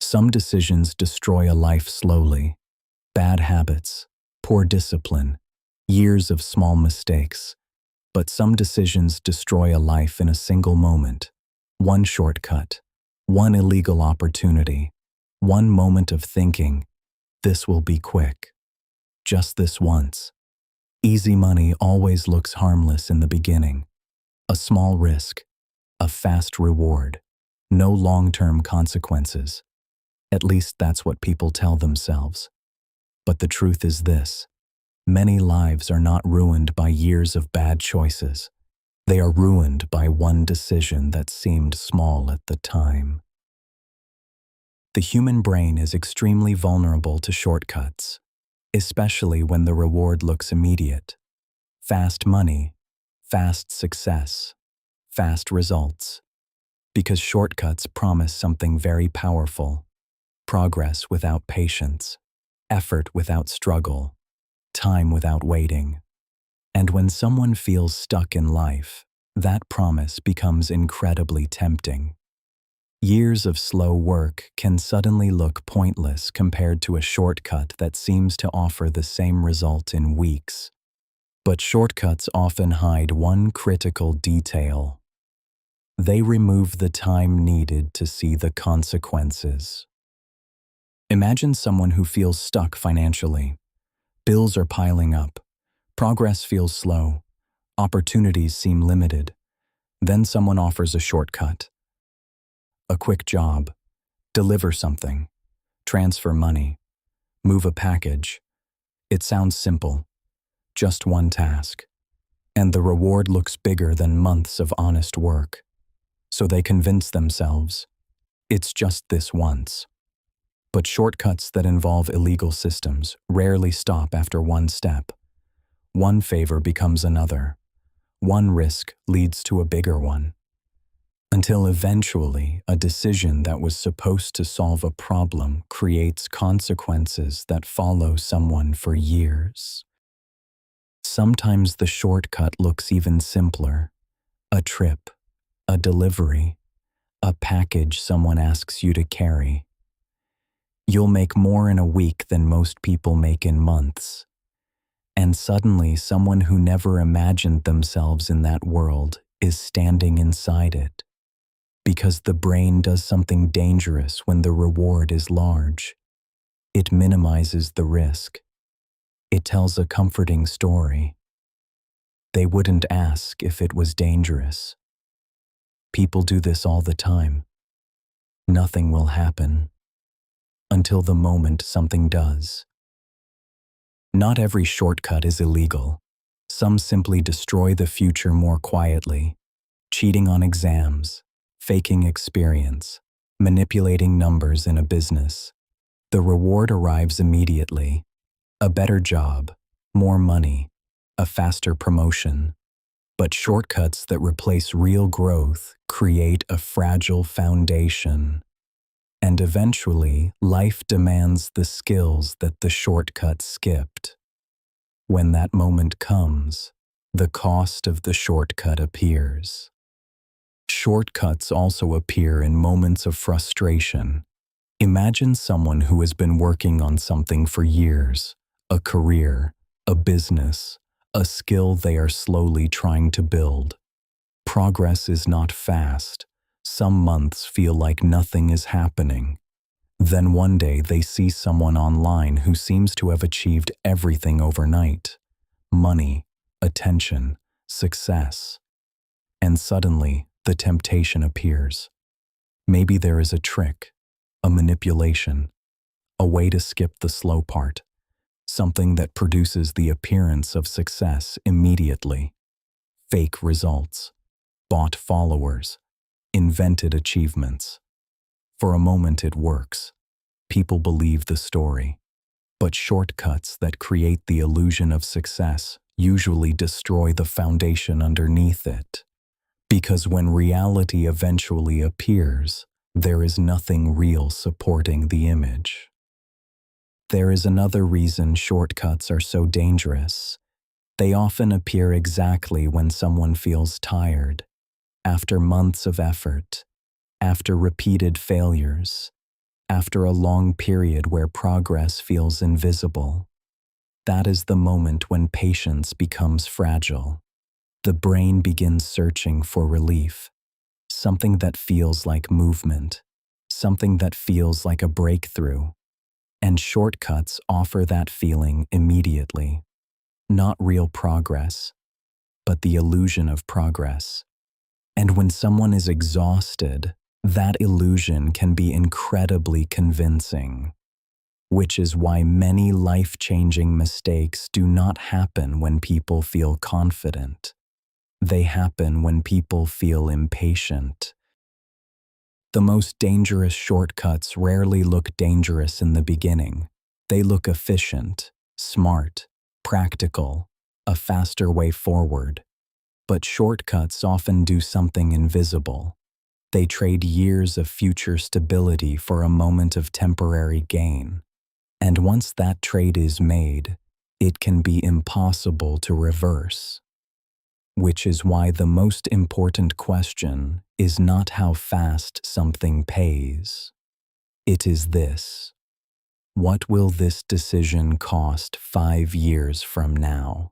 Some decisions destroy a life slowly. Bad habits, poor discipline, years of small mistakes. But some decisions destroy a life in a single moment. One shortcut, one illegal opportunity, one moment of thinking, this will be quick. Just this once. Easy money always looks harmless in the beginning. A small risk, a fast reward, no long-term consequences. At least that's what people tell themselves. But the truth is this: many lives are not ruined by years of bad choices. They are ruined by one decision that seemed small at the time. The human brain is extremely vulnerable to shortcuts, especially when the reward looks immediate. Fast money, fast success, fast results. Because shortcuts promise something very powerful: progress without patience, effort without struggle, time without waiting. And when someone feels stuck in life, that promise becomes incredibly tempting. Years of slow work can suddenly look pointless compared to a shortcut that seems to offer the same result in weeks. But shortcuts often hide one critical detail. They remove the time needed to see the consequences. Imagine someone who feels stuck financially. Bills are piling up. Progress feels slow. Opportunities seem limited. Then someone offers a shortcut. A quick job. Deliver something. Transfer money. Move a package. It sounds simple. Just one task. And the reward looks bigger than months of honest work. So they convince themselves, it's just this once. But shortcuts that involve illegal systems rarely stop after one step. One favor becomes another. One risk leads to a bigger one. Until eventually, a decision that was supposed to solve a problem creates consequences that follow someone for years. Sometimes the shortcut looks even simpler. A trip, a delivery, a package someone asks you to carry. You'll make more in a week than most people make in months. And suddenly, someone who never imagined themselves in that world is standing inside it. Because the brain does something dangerous when the reward is large. It minimizes the risk. It tells a comforting story. They wouldn't ask if it was dangerous. People do this all the time. Nothing will happen until the moment something does. Not every shortcut is illegal. Some simply destroy the future more quietly. Cheating on exams, faking experience, manipulating numbers in a business. The reward arrives immediately. A better job, more money, a faster promotion. But shortcuts that replace real growth create a fragile foundation. And eventually, life demands the skills that the shortcut skipped. When that moment comes, the cost of the shortcut appears. Shortcuts also appear in moments of frustration. Imagine someone who has been working on something for years, a career, a business, a skill they are slowly trying to build. Progress is not fast. Some months feel like nothing is happening. Then one day they see someone online who seems to have achieved everything overnight: money, attention, success. And suddenly, the temptation appears. Maybe there is a trick, a manipulation, a way to skip the slow part, something that produces the appearance of success immediately. Fake results, bought followers, invented achievements. For a moment it works. People believe the story. But shortcuts that create the illusion of success usually destroy the foundation underneath it. Because when reality eventually appears, there is nothing real supporting the image. There is another reason shortcuts are so dangerous. They often appear exactly when someone feels tired, after months of effort, after repeated failures, after a long period where progress feels invisible. That is the moment when patience becomes fragile. The brain begins searching for relief, something that feels like movement, something that feels like a breakthrough, and shortcuts offer that feeling immediately. Not real progress, but the illusion of progress. And when someone is exhausted, that illusion can be incredibly convincing, which is why many life-changing mistakes do not happen when people feel confident. They happen when people feel impatient. The most dangerous shortcuts rarely look dangerous in the beginning. They look efficient, smart, practical, a faster way forward. But shortcuts often do something invisible. They trade years of future stability for a moment of temporary gain. And once that trade is made, it can be impossible to reverse. Which is why the most important question is not how fast something pays. It is this: what will this decision cost 5 years from now?